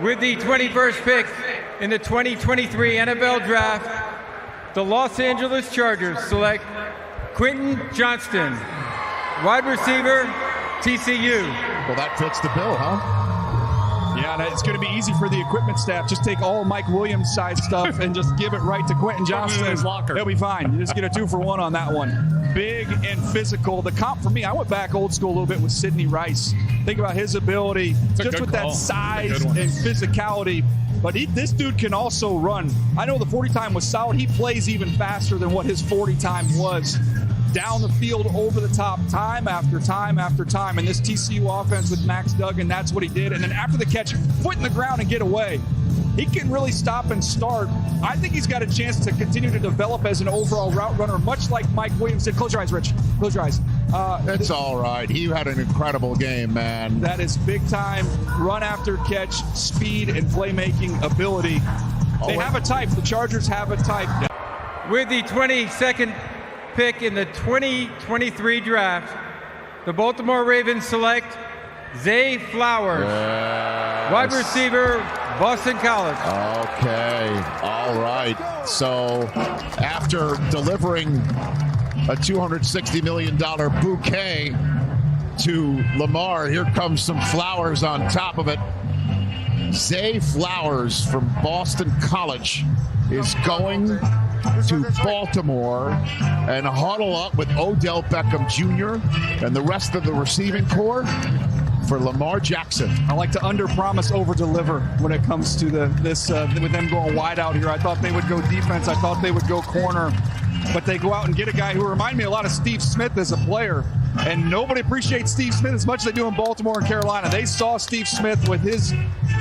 With the 21st pick in the 2023 NFL Draft, the Los Angeles Chargers select Quentin Johnston, wide receiver, TCU. Well, that fits the bill, huh? Yeah, and it's going to be easy for the equipment staff. Just take all Mike Williams side stuff and just give it right to Quentin Johnston. He'll be fine. You just get a 2-for-1 on that one. Big and physical. The comp for me, I went back old school a little bit with Sidney Rice. Think about his ability, just with that size and physicality. But this dude can also run. I know the 40 time was solid. He plays even faster than what his 40 time was. Down the field, over the top, time after time after time. And this TCU offense with Max Duggan, that's what he did. And then after the catch, foot in the ground and get away. He can really stop and start. I think he's got a chance to continue to develop as an overall route runner, much like Mike Williams did. Close your eyes, Rich. Close your eyes. It's all right. He had an incredible game, man. That is big time run after catch, speed, and playmaking ability. They have a type. The Chargers have a type. With the 22nd pick in the 2023 draft, the Baltimore Ravens select Zay Flowers, wide receiver, Boston College. Okay, all right. So after delivering a $260 million bouquet to Lamar, here comes some flowers on top of it. Zay Flowers from Boston College is going to Baltimore and huddle up with Odell Beckham Jr. and the rest of the receiving corps for Lamar Jackson. I like to under-promise, over-deliver when it comes to this with them going wide out here. I thought they would go defense. I thought they would go corner. But they go out and get a guy who reminds me a lot of Steve Smith as a player. And nobody appreciates Steve Smith as much as they do in Baltimore and Carolina. They saw Steve Smith with his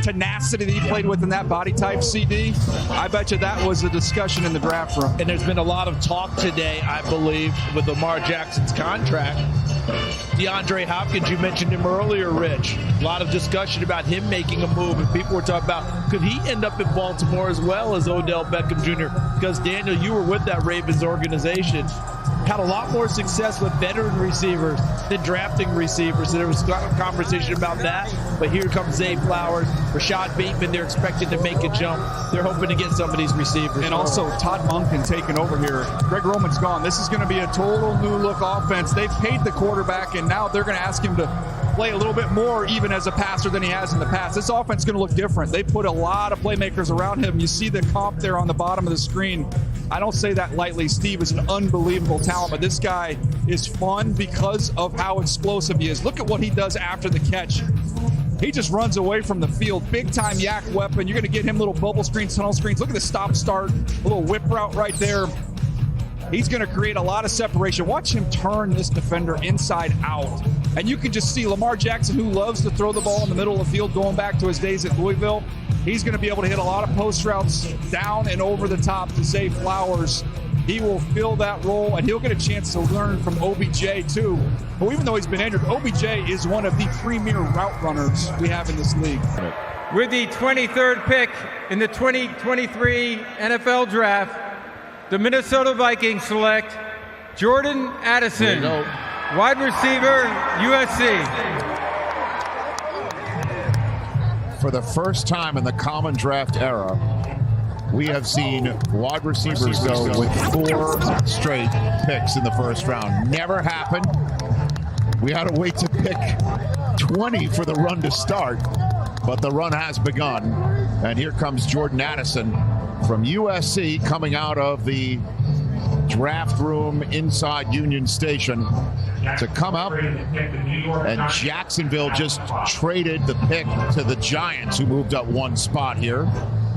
tenacity that he played with in that body type, CD. I bet you that was a discussion in the draft room. And there's been a lot of talk today, I believe, with Lamar Jackson's contract. DeAndre Hopkins, you mentioned him earlier, Rich. A lot of discussion about him making a move, and people were talking about, could he end up in Baltimore as well as Odell Beckham Jr.? Because, Daniel, you were with that Ravens organization. Had a lot more success with veteran receivers than drafting receivers. So there was a conversation about that. But here comes Zay Flowers, Rashad Bateman. They're expected to make a jump. They're hoping to get some of these receivers. And also Todd Monken taking over here. Greg Roman's gone. This is going to be a total new look offense. They've paid the quarterback, and now they're going to ask him to play a little bit more even as a passer than he has in the past. This offense is going to look different. They put a lot of playmakers around him. You see the comp there on the bottom of the screen. I don't say that lightly. Steve is an unbelievable talent, but this guy is fun because of how explosive he is. Look at what he does after the catch. He just runs away from the field. Big-time yak weapon. You're going to get him little bubble screens, tunnel screens. Look at the stop-start, a little whip route right there. He's going to create a lot of separation. Watch him turn this defender inside out. And you can just see Lamar Jackson, who loves to throw the ball in the middle of the field, going back to his days at Louisville. He's going to be able to hit a lot of post routes down and over the top to Zay Flowers. He will fill that role, and he'll get a chance to learn from OBJ, too. But even though he's been injured, OBJ is one of the premier route runners we have in this league. With the 23rd pick in the 2023 NFL Draft, the Minnesota Vikings select Jordan Addison, wide receiver, USC. For the first time in the common draft era, we have seen wide receivers go with 4 straight picks in the first round. Never happened. We had to wait to pick 20 for the run to start, but the run has begun. And here comes Jordan Addison from USC coming out of the draft room inside Union Station to come up. And Jacksonville just traded the pick to the Giants, who moved up 1 spot here.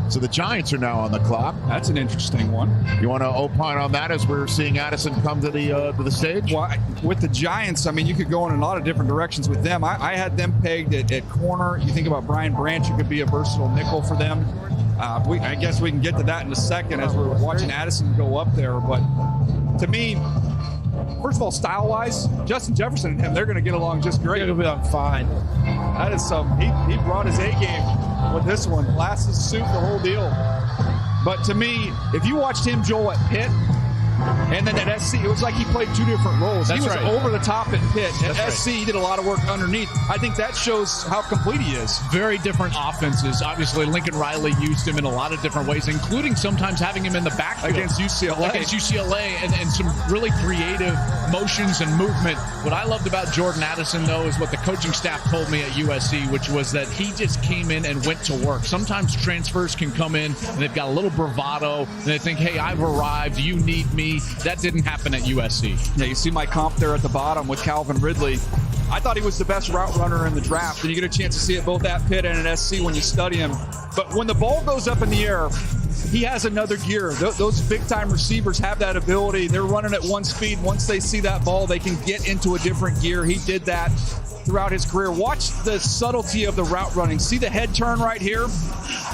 So the Giants are now on the clock. That's an interesting one. You want to opine on that as we're seeing Addison come to the stage? Well, with the Giants, I mean, you could go in a lot of different directions with them. I had them pegged at corner. You think about Brian Branch, who could be a versatile nickel for them. I guess we can get to that in a second as we're watching Addison go up there. But to me, first of all, style-wise, Justin Jefferson and him, they're going to get along just great. They're going to be fine. That is he brought his A-game with this one. Glasses, suit, the whole deal. But to me, if you watched him, Joel, at Pitt, And then at SC, it was like he played two different roles. That's he was right. over the top at Pitt. At That's SC, he did a lot of work underneath. I think that shows how complete he is. Very different offenses. Obviously, Lincoln Riley used him in a lot of different ways, including sometimes having him in the backfield. Against UCLA. And some really creative motions and movement. What I loved about Jordan Addison, though, is what the coaching staff told me at USC, which was that he just came in and went to work. Sometimes transfers can come in and they've got a little bravado and they think, hey, I've arrived, you need me. That didn't happen at USC. Yeah, you see my comp there at the bottom with Calvin Ridley. I thought he was the best route runner in the draft, and you get a chance to see it both at Pitt and at SC when you study him. But when the ball goes up in the air, he has another gear. Those big-time receivers have that ability. They're running at one speed. Once they see that ball, they can get into a different gear. He did that throughout his career. Watch the subtlety of the route running. See the head turn right here?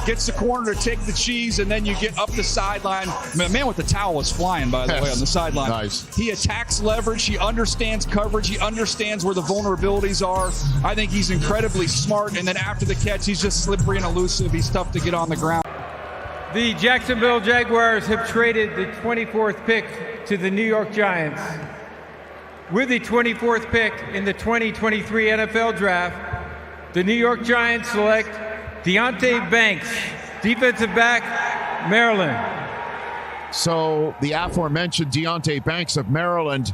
Gets the corner to take the cheese, and then you get up the sideline. Man with the towel is flying, by the way, on the sideline. Nice. He attacks leverage. He understands coverage. He understands where the vulnerabilities are. I think he's incredibly smart, and then after the catch, he's just slippery and elusive. He's tough to get on the ground. The Jacksonville Jaguars have traded the 24th pick to the New York Giants. With the 24th pick in the 2023 NFL Draft, the New York Giants select Deonte Banks, defensive back, Maryland. So the aforementioned Deonte Banks of Maryland,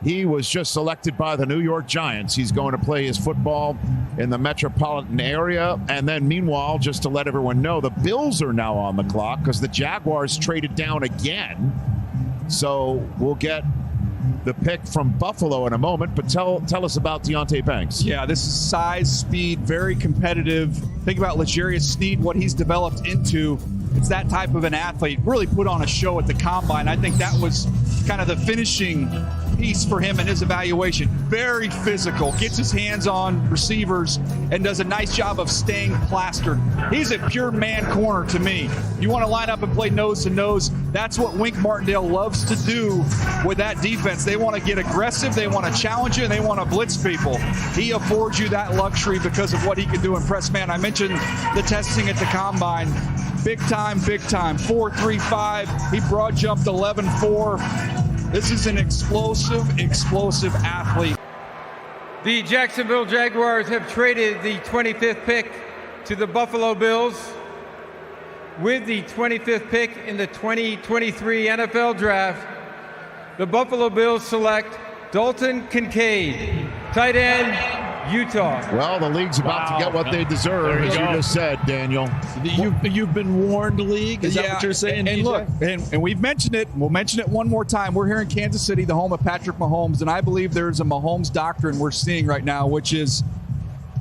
he was just selected by the New York Giants. He's going to play his football in the metropolitan area. And then meanwhile, just to let everyone know, the Bills are now on the clock because the Jaguars traded down again. So we'll get the pick from Buffalo in a moment, but tell us about Deonte Banks. Yeah, this is size, speed, very competitive. Think about L'Jarius Sneed, what he's developed into. It's that type of an athlete. Really put on a show at the Combine. I think that was kind of the finishing piece for him in his evaluation. Very physical, gets his hands on receivers, and does a nice job of staying plastered. He's a pure man corner to me. You want to line up and play nose to nose. That's what Wink Martindale loves to do with that defense. They want to get aggressive, they want to challenge you, and they want to blitz people. He affords you that luxury because of what he can do in press man. I mentioned the testing at the Combine. Big time, 4.35. He broad jumped 11.4. This is an explosive athlete. The Jacksonville Jaguars have traded the 25th pick to the Buffalo Bills. With the 25th pick in the 2023 NFL Draft, the Buffalo Bills select Dalton Kincaid, tight end, Utah. Well, the league's about to get what they deserve, as you just said, Daniel. You've been warned, league? Is that what you're saying? And DJ? look, and we've mentioned it. We'll mention it one more time. We're here in Kansas City, the home of Patrick Mahomes, and I believe there's a Mahomes doctrine we're seeing right now, which is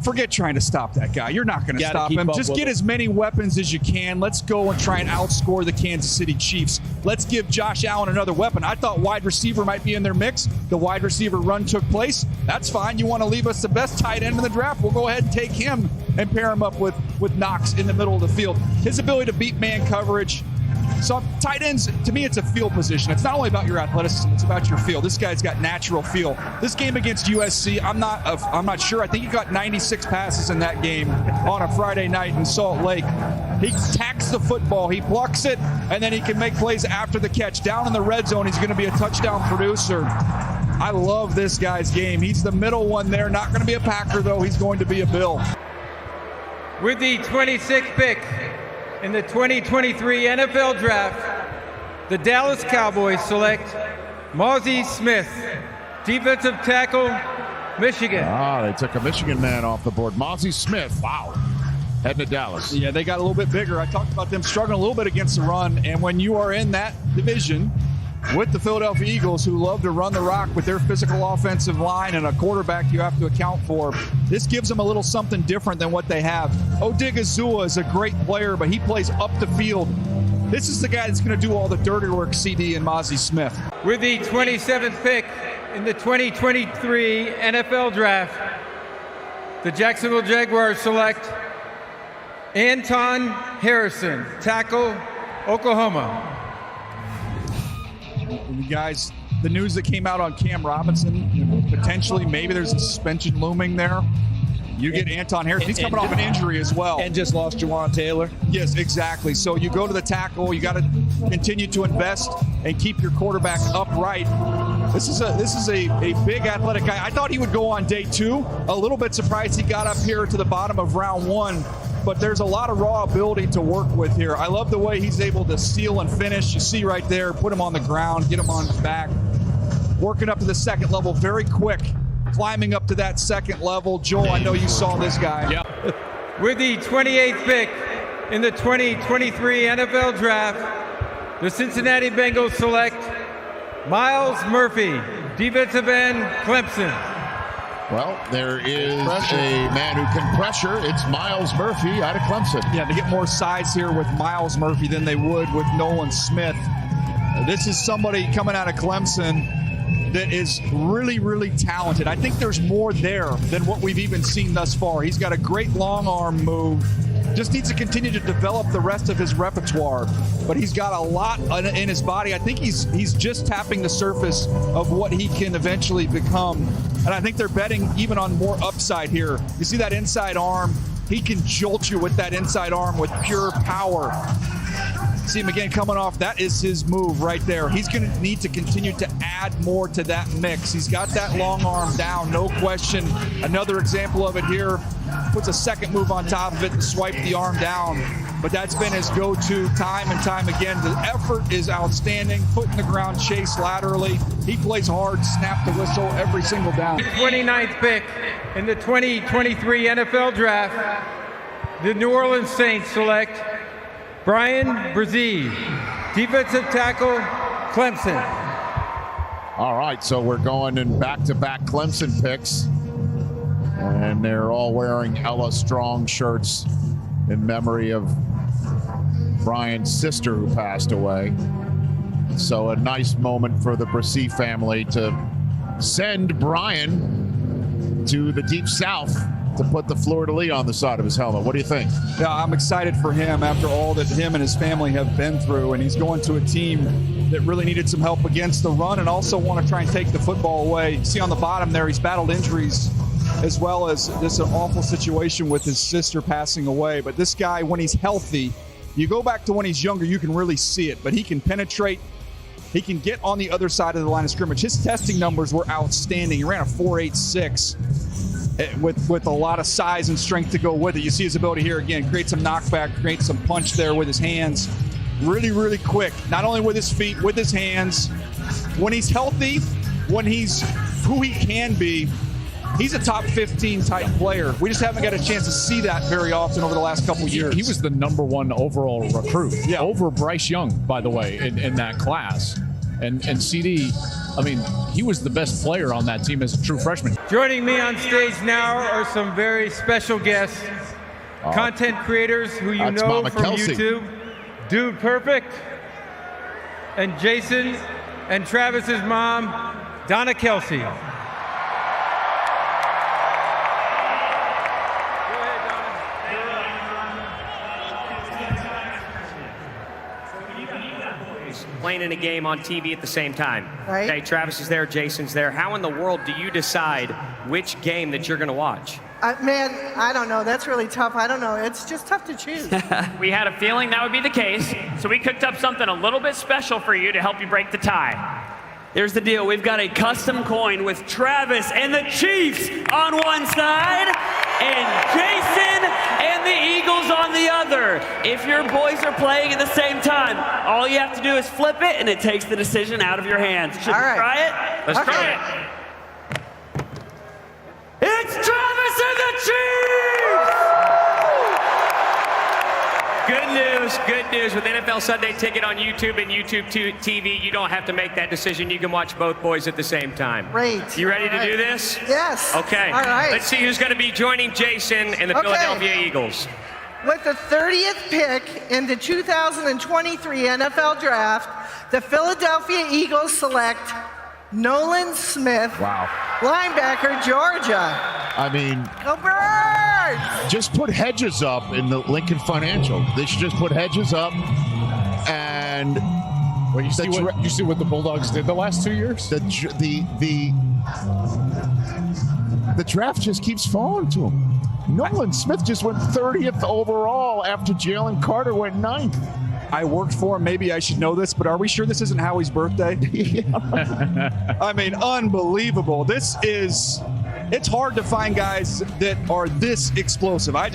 forget trying to stop that guy. You're not going to stop him. Just get as many weapons as you can. Let's go and try and outscore the Kansas City Chiefs. Let's give Josh Allen another weapon. I thought wide receiver might be in their mix. The wide receiver run took place. That's fine. You want to leave us the best tight end in the draft? We'll go ahead and take him and pair him up with Knox in the middle of the field. His ability to beat man coverage. So tight ends, to me, it's a field position. It's not only about your athleticism, it's about your feel. This guy's got natural feel. This game against USC, I'm not sure. I think he got 96 passes in that game on a Friday night in Salt Lake. He tacks the football, he plucks it, and then he can make plays after the catch. Down in the red zone, he's going to be a touchdown producer. I love this guy's game. He's the middle one there. Not going to be a Packer, though. He's going to be a Bill. With the 26th pick in the 2023 NFL Draft, the Dallas Cowboys select Mozzie Smith, defensive tackle, Michigan. They took a Michigan man off the board. Mozzie Smith, wow, heading to Dallas. Yeah, they got a little bit bigger. I talked about them struggling a little bit against the run, and when you are in that division with the Philadelphia Eagles, who love to run the rock with their physical offensive line and a quarterback you have to account for, this gives them a little something different than what they have. Odigizua is a great player, but he plays up the field. This is the guy that's going to do all the dirty work, CD and Mozzie Smith. With the 27th pick in the 2023 NFL Draft, the Jacksonville Jaguars select Anton Harrison, tackle, Oklahoma. And you guys, the news that came out on Cam Robinson, potentially maybe there's a suspension looming there. You get Anton Harris. He's coming off an injury as well. And just lost Juwan Taylor. Yes, exactly. So you go to the tackle. You got to continue to invest and keep your quarterback upright. This is a big athletic guy. I thought he would go on day 2. A little bit surprised he got up here to the bottom of round 1. But there's a lot of raw ability to work with here. I love the way he's able to steal and finish. You see right there, put him on the ground, get him on his back. Working up to the second level very quick. Climbing up to that second level. Joel, I know you saw this guy. Yeah. With the 28th pick in the 2023 NFL Draft, the Cincinnati Bengals select Myles Murphy, defensive end, Clemson. Well, there is a man who can pressure. It's Myles Murphy out of Clemson. Yeah, they get more size here with Myles Murphy than they would with Nolan Smith. This is somebody coming out of Clemson that is really, really talented. I think there's more there than what we've even seen thus far. He's got a great long arm move. Just needs to continue to develop the rest of his repertoire. But he's got a lot in his body. I think he's just tapping the surface of what he can eventually become. And I think they're betting even on more upside here. You see that inside arm? He can jolt you with that inside arm with pure power. See him again coming off. That is his move right there. He's going to need to continue to add more to that mix. He's got that long arm down, no question. Another example of it here. Puts a second move on top of it to swipe the arm down. But that's been his go-to time and time again. The effort is outstanding. Foot in the ground, chase laterally. He plays hard, snap the whistle every single down. 29th pick in the 2023 NFL Draft, the New Orleans Saints select Brian Brzee, defensive tackle, Clemson. All right, so we're going in back-to-back Clemson picks. And they're all wearing Ella Strong shirts in memory of Brian's sister who passed away. So a nice moment for the Brzee family to send Brian to the Deep South to put the fleur-de-lis on the side of his helmet. What do you think? Yeah, I'm excited for him after all that him and his family have been through, and he's going to a team that really needed some help against the run and also want to try and take the football away. You see on the bottom there, he's battled injuries as well as this an awful situation with his sister passing away. But this guy, when he's healthy, you go back to when he's younger, you can really see it. But he can penetrate. He can get on the other side of the line of scrimmage. His testing numbers were outstanding. He ran a 4.86 with a lot of size and strength to go with it. You see his ability here again, create some knockback, create some punch there with his hands. Really, really quick, not only with his feet, with his hands. When he's healthy, when he's who he can be, he's a top 15 type player. We just haven't got a chance to see that very often over the last couple years. He was the #1 overall recruit, over Bryce Young, by the way, in that class. And CD, I mean, he was the best player on that team as a true freshman. Joining me on stage now are some very special guests, content creators who you know Mama from Kelsey. YouTube, Dude Perfect, and Jason and Travis's mom, Donna Kelsey. Playing in a game on TV at the same time. Right. Okay, Travis is there, Jason's there. How in the world do you decide which game that you're going to watch? Man, I don't know. That's really tough. I don't know. It's just tough to choose. We had a feeling that would be the case, so we cooked up something a little bit special for you to help you break the tie. Here's the deal. We've got a custom coin with Travis and the Chiefs on one side and Jason and the Eagles on the other. If your boys are playing at the same time, all you have to do is flip it and it takes the decision out of your hands. Should we try it? Let's try it. It's Travis and the Chiefs! Good news. With NFL Sunday Ticket on YouTube and YouTube TV, you don't have to make that decision. You can watch both boys at the same time. Great. You ready to do this? Yes. Okay. All right. Let's see who's going to be joining Jason and the Philadelphia Eagles. With the 30th pick in the 2023 NFL Draft, the Philadelphia Eagles select Nolan Smith, linebacker, Georgia. I mean, Go Birds! just put hedges up in the Lincoln Financial. They should just put hedges up and Well, you see what the Bulldogs did the last 2 years? the draft just keeps falling to them. Nolan Smith just went 30th overall after Jalen Carter went 9th. I worked for him. Maybe I should know this, but are we sure this isn't Howie's birthday? I mean, unbelievable. It's hard to find guys that are this explosive. I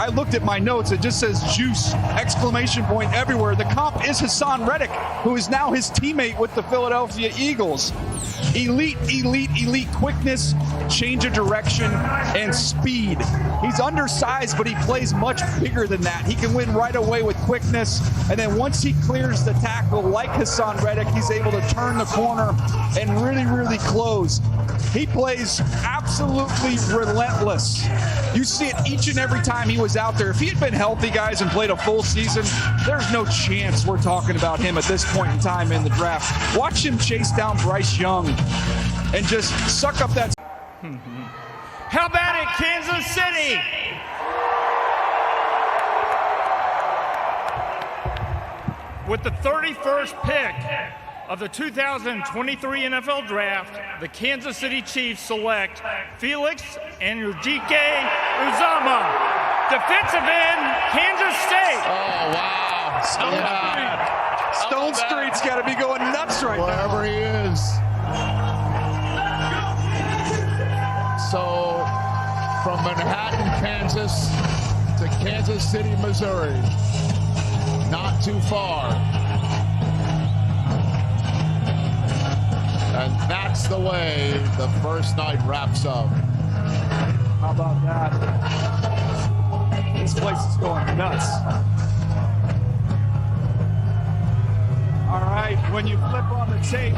looked at my notes. It just says juice, exclamation point everywhere. The comp is Hassan Reddick, who is now his teammate with the Philadelphia Eagles. Elite quickness, change of direction, and speed. He's undersized, but he plays much bigger than that. He can win right away with quickness, and then once he clears the tackle, like Hassan Reddick, he's able to turn the corner and really close. He plays absolutely relentless. You see it each and every time he was out there. If he had been healthy, guys, and played a full season, there's no chance we're talking about him at this point in time in the draft. Watch him chase down Bryce Young and just suck up that. How about it, Kansas City? With the 31st pick of the 2023 NFL Draft, the Kansas City Chiefs select Felix Enrique Uzama, defensive end, Kansas State. Oh, wow. Stone Street's got to be going nuts right now. Wherever he is. So, from Manhattan, Kansas to Kansas City, Missouri. Not too far. And that's the way the first night wraps up. How about that? This place is going nuts. All right, when you flip on the tape,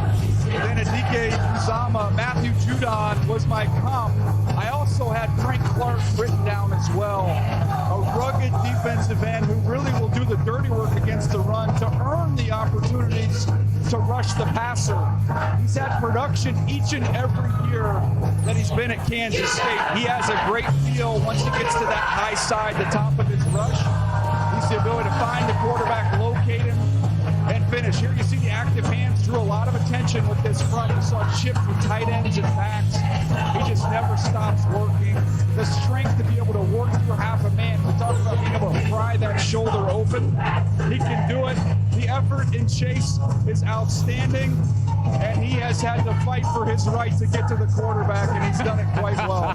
then Adike Uzama, Matthew Judon was my comp. I also had Frank Clark written down as well. A rugged defensive end who really will do the dirty work against the run to earn the opportunities to rush the passer. He's had production each and every year that he's been at Kansas State. He has a great feel once he gets to that high side, the top of his rush. He's the ability to find the quarterback, locate him, and finish. Here you see the active hands drew a lot of attention with this front. You saw chip with tight ends and backs. He just never stops working. The strength to be able to work through half a man. We talk about being able to pry that shoulder open. He can do it. The effort in chase is outstanding, and he has had to fight for his right to get to the quarterback, and he's done it quite well.